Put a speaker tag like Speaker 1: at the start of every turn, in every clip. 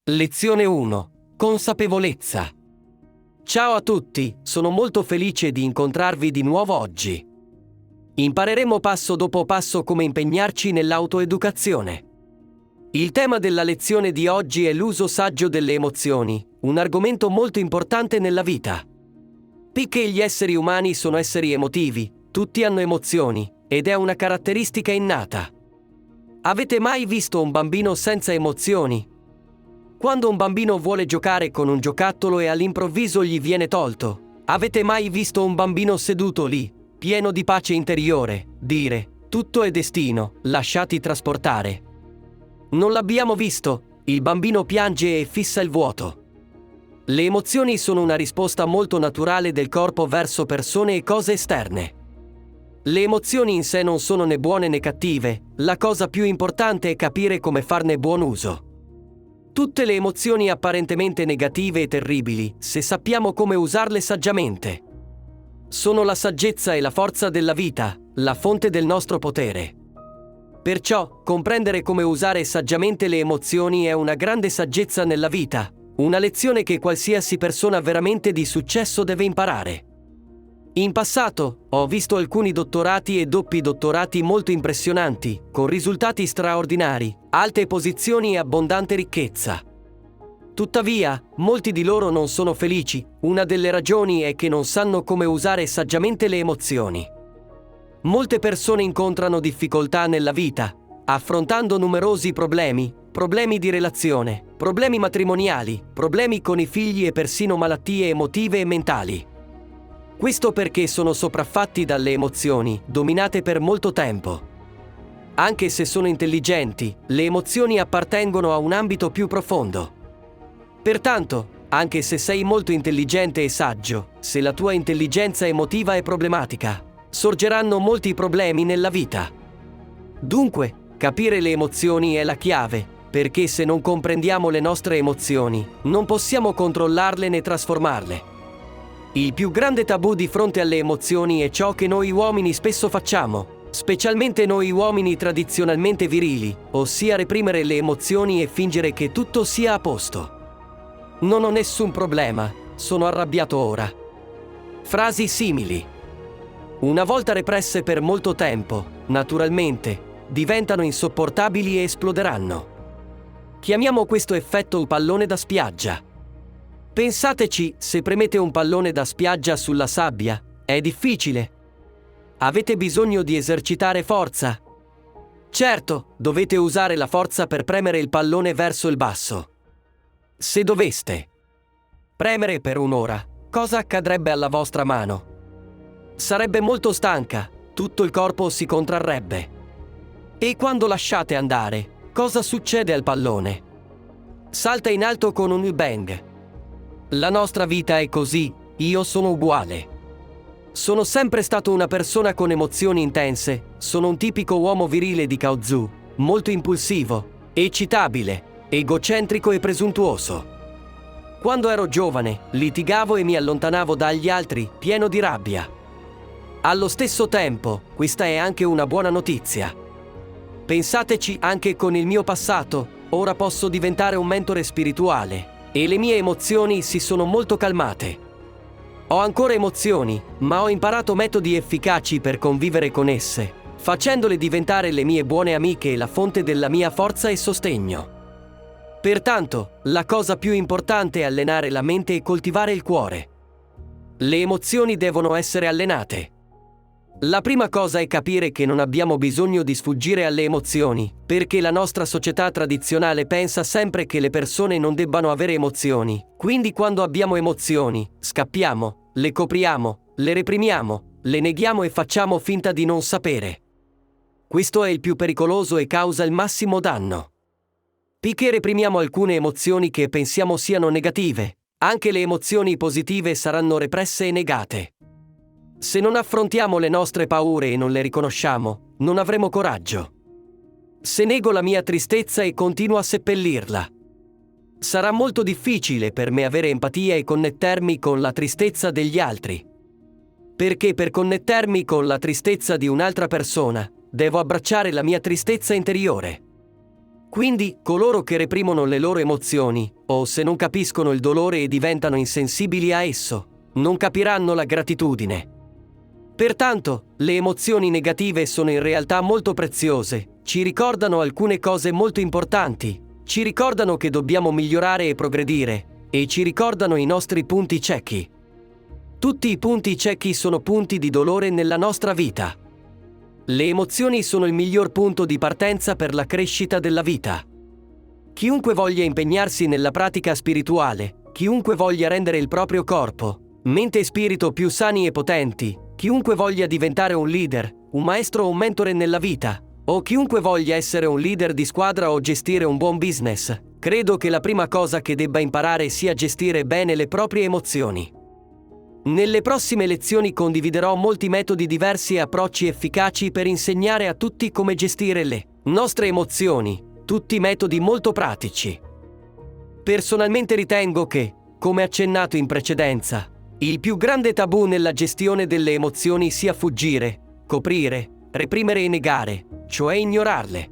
Speaker 1: Lezione 1. Consapevolezza. Ciao a tutti, sono molto felice di incontrarvi di nuovo oggi. Impareremo passo dopo passo come impegnarci nell'autoeducazione. Il tema della lezione di oggi è l'uso saggio delle emozioni, un argomento molto importante nella vita. Poiché gli esseri umani sono esseri emotivi, tutti hanno emozioni, ed è una caratteristica innata. Avete mai visto un bambino senza emozioni? Quando un bambino vuole giocare con un giocattolo e all'improvviso gli viene tolto, avete mai visto un bambino seduto lì, pieno di pace interiore, dire: tutto è destino, lasciati trasportare? Non l'abbiamo visto, il bambino piange e fissa il vuoto. Le emozioni sono una risposta molto naturale del corpo verso persone e cose esterne. Le emozioni in sé non sono né buone né cattive, la cosa più importante è capire come farne buon uso. Tutte le emozioni apparentemente negative e terribili, se sappiamo come usarle saggiamente. Sono la saggezza e la forza della vita, la fonte del nostro potere. Perciò, comprendere come usare saggiamente le emozioni è una grande saggezza nella vita, una lezione che qualsiasi persona veramente di successo deve imparare. In passato, ho visto alcuni dottorati e doppi dottorati molto impressionanti, con risultati straordinari, alte posizioni e abbondante ricchezza. Tuttavia, molti di loro non sono felici, una delle ragioni è che non sanno come usare saggiamente le emozioni. Molte persone incontrano difficoltà nella vita, affrontando numerosi problemi di relazione, problemi matrimoniali, problemi con i figli e persino malattie emotive e mentali. Questo perché sono sopraffatti dalle emozioni, dominate per molto tempo. Anche se sono intelligenti, le emozioni appartengono a un ambito più profondo. Pertanto, anche se sei molto intelligente e saggio, se la tua intelligenza emotiva è problematica, sorgeranno molti problemi nella vita. Dunque, capire le emozioni è la chiave, perché se non comprendiamo le nostre emozioni, non possiamo controllarle né trasformarle. Il più grande tabù di fronte alle emozioni è ciò che noi uomini spesso facciamo, specialmente noi uomini tradizionalmente virili, ossia reprimere le emozioni e fingere che tutto sia a posto. Non ho nessun problema, sono arrabbiato ora. Frasi simili. Una volta represse per molto tempo, naturalmente, diventano insopportabili e esploderanno. Chiamiamo questo effetto il pallone da spiaggia. Pensateci, se premete un pallone da spiaggia sulla sabbia, è difficile. Avete bisogno di esercitare forza. Certo, dovete usare la forza per premere il pallone verso il basso. Se doveste premere per un'ora, cosa accadrebbe alla vostra mano? Sarebbe molto stanca, tutto il corpo si contrarrebbe. E quando lasciate andare, cosa succede al pallone? Salta in alto con un bang. La nostra vita è così, io sono uguale. Sono sempre stato una persona con emozioni intense, sono un tipico uomo virile di Kaozu, molto impulsivo, eccitabile, egocentrico e presuntuoso. Quando ero giovane, litigavo e mi allontanavo dagli altri, pieno di rabbia. Allo stesso tempo, questa è anche una buona notizia. Pensateci, anche con il mio passato, ora posso diventare un mentore spirituale. E le mie emozioni si sono molto calmate. Ho ancora emozioni, ma ho imparato metodi efficaci per convivere con esse, facendole diventare le mie buone amiche e la fonte della mia forza e sostegno. Pertanto, la cosa più importante è allenare la mente e coltivare il cuore. Le emozioni devono essere allenate. La prima cosa è capire che non abbiamo bisogno di sfuggire alle emozioni, perché la nostra società tradizionale pensa sempre che le persone non debbano avere emozioni. Quindi quando abbiamo emozioni, scappiamo, le copriamo, le reprimiamo, le neghiamo e facciamo finta di non sapere. Questo è il più pericoloso e causa il massimo danno. Poiché reprimiamo alcune emozioni che pensiamo siano negative, anche le emozioni positive saranno represse e negate. Se non affrontiamo le nostre paure e non le riconosciamo, non avremo coraggio. Se nego la mia tristezza e continuo a seppellirla, sarà molto difficile per me avere empatia e connettermi con la tristezza degli altri. Perché per connettermi con la tristezza di un'altra persona, devo abbracciare la mia tristezza interiore. Quindi, coloro che reprimono le loro emozioni, o se non capiscono il dolore e diventano insensibili a esso, non capiranno la gratitudine. Pertanto, le emozioni negative sono in realtà molto preziose, ci ricordano alcune cose molto importanti, ci ricordano che dobbiamo migliorare e progredire, e ci ricordano i nostri punti ciechi. Tutti i punti ciechi sono punti di dolore nella nostra vita. Le emozioni sono il miglior punto di partenza per la crescita della vita. Chiunque voglia impegnarsi nella pratica spirituale, chiunque voglia rendere il proprio corpo, mente e spirito più sani e potenti, chiunque voglia diventare un leader, un maestro o un mentore nella vita, o chiunque voglia essere un leader di squadra o gestire un buon business, credo che la prima cosa che debba imparare sia gestire bene le proprie emozioni. Nelle prossime lezioni condividerò molti metodi diversi e approcci efficaci per insegnare a tutti come gestire le nostre emozioni, tutti metodi molto pratici. Personalmente ritengo che, come accennato in precedenza, il più grande tabù nella gestione delle emozioni sia fuggire, coprire, reprimere e negare, cioè ignorarle.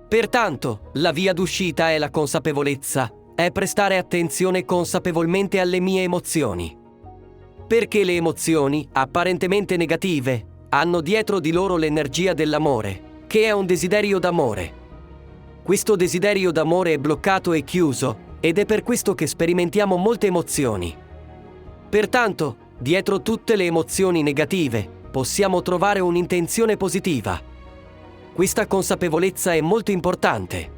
Speaker 1: Pertanto, la via d'uscita è la consapevolezza, è prestare attenzione consapevolmente alle mie emozioni. Perché le emozioni, apparentemente negative, hanno dietro di loro l'energia dell'amore, che è un desiderio d'amore. Questo desiderio d'amore è bloccato e chiuso, ed è per questo che sperimentiamo molte emozioni. Pertanto, dietro tutte le emozioni negative, possiamo trovare un'intenzione positiva. Questa consapevolezza è molto importante.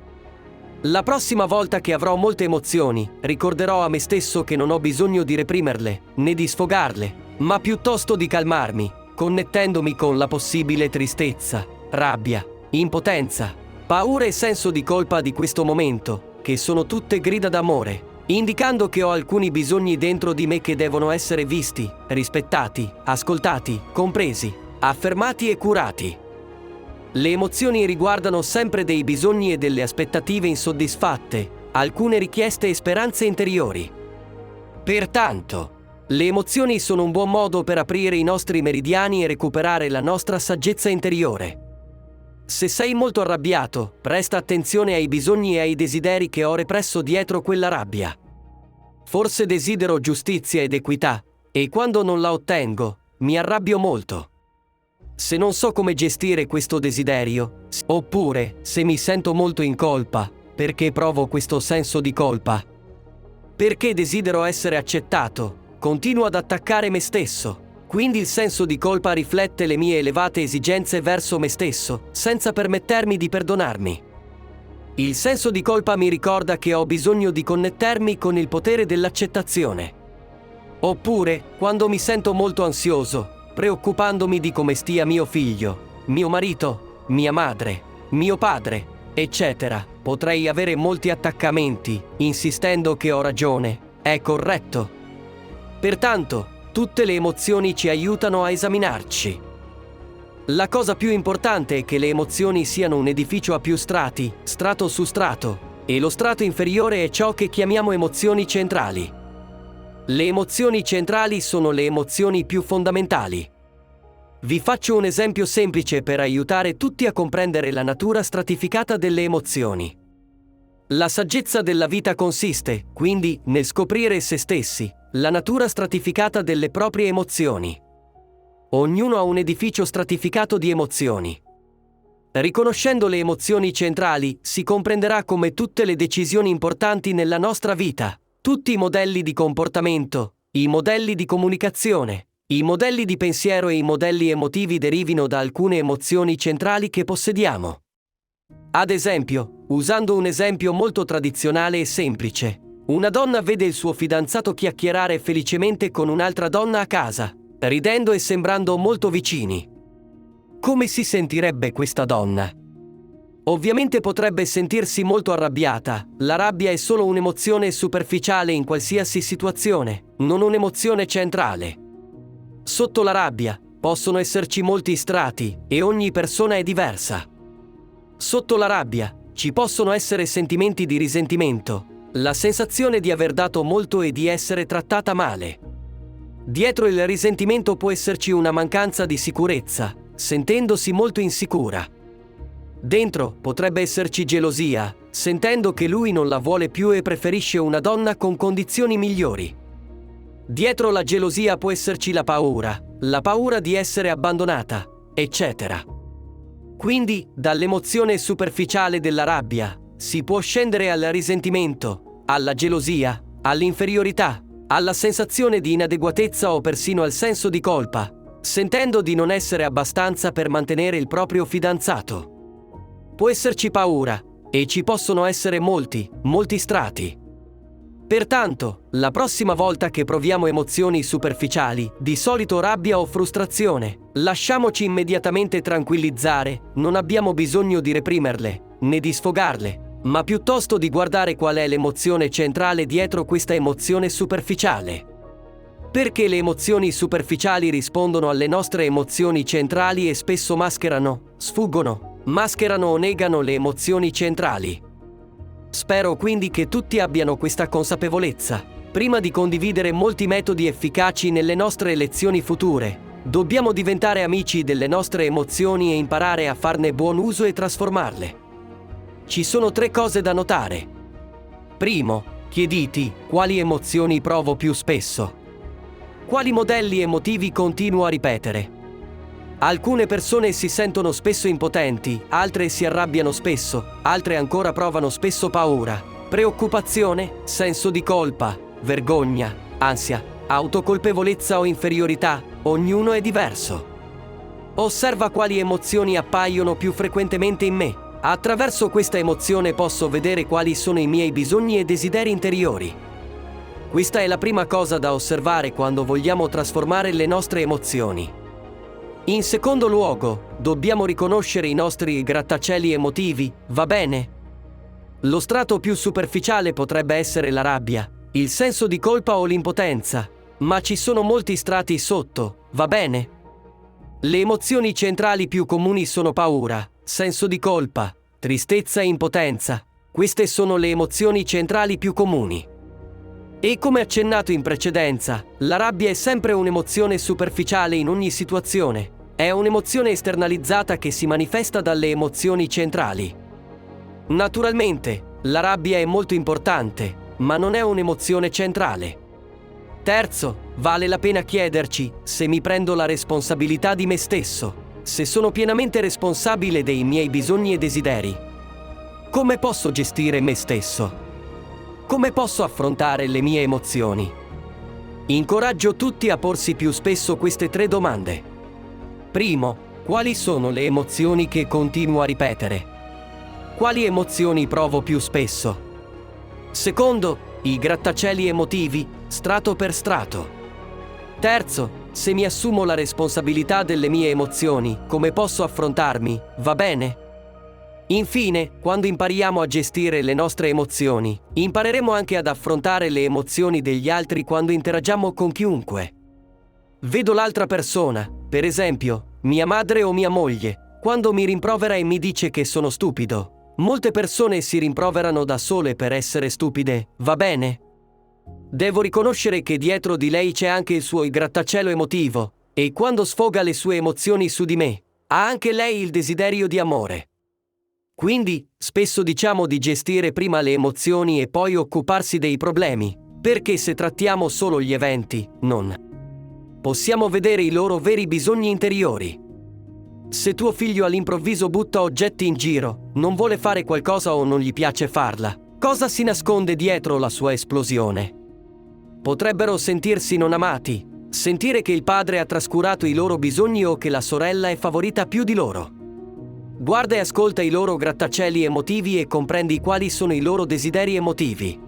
Speaker 1: La prossima volta che avrò molte emozioni, ricorderò a me stesso che non ho bisogno di reprimerle, né di sfogarle, ma piuttosto di calmarmi, connettendomi con la possibile tristezza, rabbia, impotenza, paura e senso di colpa di questo momento, che sono tutte grida d'amore, indicando che ho alcuni bisogni dentro di me che devono essere visti, rispettati, ascoltati, compresi, affermati e curati. Le emozioni riguardano sempre dei bisogni e delle aspettative insoddisfatte, alcune richieste e speranze interiori. Pertanto, le emozioni sono un buon modo per aprire i nostri meridiani e recuperare la nostra saggezza interiore. Se sei molto arrabbiato, presta attenzione ai bisogni e ai desideri che ho represso dietro quella rabbia. Forse desidero giustizia ed equità, e quando non la ottengo, mi arrabbio molto. Se non so come gestire questo desiderio, oppure se mi sento molto in colpa, perché provo questo senso di colpa? Perché desidero essere accettato, continuo ad attaccare me stesso. Quindi il senso di colpa riflette le mie elevate esigenze verso me stesso, senza permettermi di perdonarmi. Il senso di colpa mi ricorda che ho bisogno di connettermi con il potere dell'accettazione. Oppure, quando mi sento molto ansioso, preoccupandomi di come stia mio figlio, mio marito, mia madre, mio padre, eccetera, potrei avere molti attaccamenti, insistendo che ho ragione, è corretto. Pertanto, tutte le emozioni ci aiutano a esaminarci. La cosa più importante è che le emozioni siano un edificio a più strati, strato su strato, e lo strato inferiore è ciò che chiamiamo emozioni centrali. Le emozioni centrali sono le emozioni più fondamentali. Vi faccio un esempio semplice per aiutare tutti a comprendere la natura stratificata delle emozioni. La saggezza della vita consiste, quindi, nel scoprire se stessi, la natura stratificata delle proprie emozioni. Ognuno ha un edificio stratificato di emozioni. Riconoscendo le emozioni centrali, si comprenderà come tutte le decisioni importanti nella nostra vita, tutti i modelli di comportamento, i modelli di comunicazione, i modelli di pensiero e i modelli emotivi derivino da alcune emozioni centrali che possediamo. Ad esempio, usando un esempio molto tradizionale e semplice, una donna vede il suo fidanzato chiacchierare felicemente con un'altra donna a casa, ridendo e sembrando molto vicini. Come si sentirebbe questa donna? Ovviamente potrebbe sentirsi molto arrabbiata. La rabbia è solo un'emozione superficiale in qualsiasi situazione, non un'emozione centrale. Sotto la rabbia possono esserci molti strati e ogni persona è diversa. Sotto la rabbia ci possono essere sentimenti di risentimento, la sensazione di aver dato molto e di essere trattata male. Dietro il risentimento può esserci una mancanza di sicurezza, sentendosi molto insicura. Dentro potrebbe esserci gelosia, sentendo che lui non la vuole più e preferisce una donna con condizioni migliori. Dietro la gelosia può esserci la paura di essere abbandonata, eccetera. Quindi, dall'emozione superficiale della rabbia, si può scendere al risentimento, alla gelosia, all'inferiorità, alla sensazione di inadeguatezza o persino al senso di colpa, sentendo di non essere abbastanza per mantenere il proprio fidanzato. Può esserci paura, e ci possono essere molti strati. Pertanto, la prossima volta che proviamo emozioni superficiali, di solito rabbia o frustrazione, lasciamoci immediatamente tranquillizzare, non abbiamo bisogno di reprimerle, né di sfogarle, ma piuttosto di guardare qual è l'emozione centrale dietro questa emozione superficiale. Perché le emozioni superficiali rispondono alle nostre emozioni centrali e spesso mascherano o negano le emozioni centrali. Spero quindi che tutti abbiano questa consapevolezza. Prima di condividere molti metodi efficaci nelle nostre lezioni future, dobbiamo diventare amici delle nostre emozioni e imparare a farne buon uso e trasformarle. Ci sono 3 cose da notare. Primo, chiediti quali emozioni provo più spesso. Quali modelli emotivi continuo a ripetere? Alcune persone si sentono spesso impotenti, altre si arrabbiano spesso, altre ancora provano spesso paura, preoccupazione, senso di colpa, vergogna, ansia, autocolpevolezza o inferiorità, ognuno è diverso. Osserva quali emozioni appaiono più frequentemente in me. Attraverso questa emozione posso vedere quali sono i miei bisogni e desideri interiori. Questa è la prima cosa da osservare quando vogliamo trasformare le nostre emozioni. In secondo luogo, dobbiamo riconoscere i nostri grattacieli emotivi, va bene? Lo strato più superficiale potrebbe essere la rabbia, il senso di colpa o l'impotenza, ma ci sono molti strati sotto, va bene? Le emozioni centrali più comuni sono paura, senso di colpa, tristezza e impotenza. Queste sono le emozioni centrali più comuni. E come accennato in precedenza, la rabbia è sempre un'emozione superficiale in ogni situazione. È un'emozione esternalizzata che si manifesta dalle emozioni centrali. Naturalmente, la rabbia è molto importante, ma non è un'emozione centrale. Terzo, vale la pena chiederci se mi prendo la responsabilità di me stesso, se sono pienamente responsabile dei miei bisogni e desideri. Come posso gestire me stesso? Come posso affrontare le mie emozioni? Incoraggio tutti a porsi più spesso queste 3 domande. Primo, quali sono le emozioni che continuo a ripetere? Quali emozioni provo più spesso? Secondo, i grattacieli emotivi, strato per strato. Terzo, se mi assumo la responsabilità delle mie emozioni, come posso affrontarmi, va bene? Infine, quando impariamo a gestire le nostre emozioni, impareremo anche ad affrontare le emozioni degli altri quando interagiamo con chiunque. Vedo l'altra persona, per esempio, mia madre o mia moglie, quando mi rimprovera e mi dice che sono stupido. Molte persone si rimproverano da sole per essere stupide, va bene? Devo riconoscere che dietro di lei c'è anche il suo grattacielo emotivo, e quando sfoga le sue emozioni su di me, ha anche lei il desiderio di amore. Quindi, spesso diciamo di gestire prima le emozioni e poi occuparsi dei problemi, perché se trattiamo solo gli eventi, non possiamo vedere i loro veri bisogni interiori. Se tuo figlio all'improvviso butta oggetti in giro, non vuole fare qualcosa o non gli piace farla, cosa si nasconde dietro la sua esplosione? Potrebbero sentirsi non amati, sentire che il padre ha trascurato i loro bisogni o che la sorella è favorita più di loro. Guarda e ascolta i loro grattacieli emotivi e comprendi quali sono i loro desideri emotivi.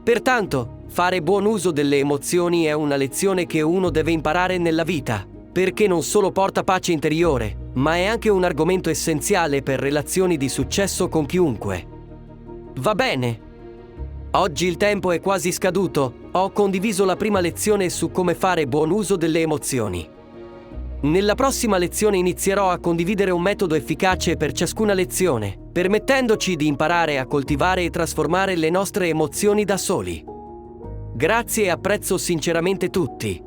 Speaker 1: Pertanto, fare buon uso delle emozioni è una lezione che uno deve imparare nella vita, perché non solo porta pace interiore, ma è anche un argomento essenziale per relazioni di successo con chiunque. Va bene? Oggi il tempo è quasi scaduto, ho condiviso la prima lezione su come fare buon uso delle emozioni. Nella prossima lezione inizierò a condividere un metodo efficace per ciascuna lezione, permettendoci di imparare a coltivare e trasformare le nostre emozioni da soli. Grazie e apprezzo sinceramente tutti.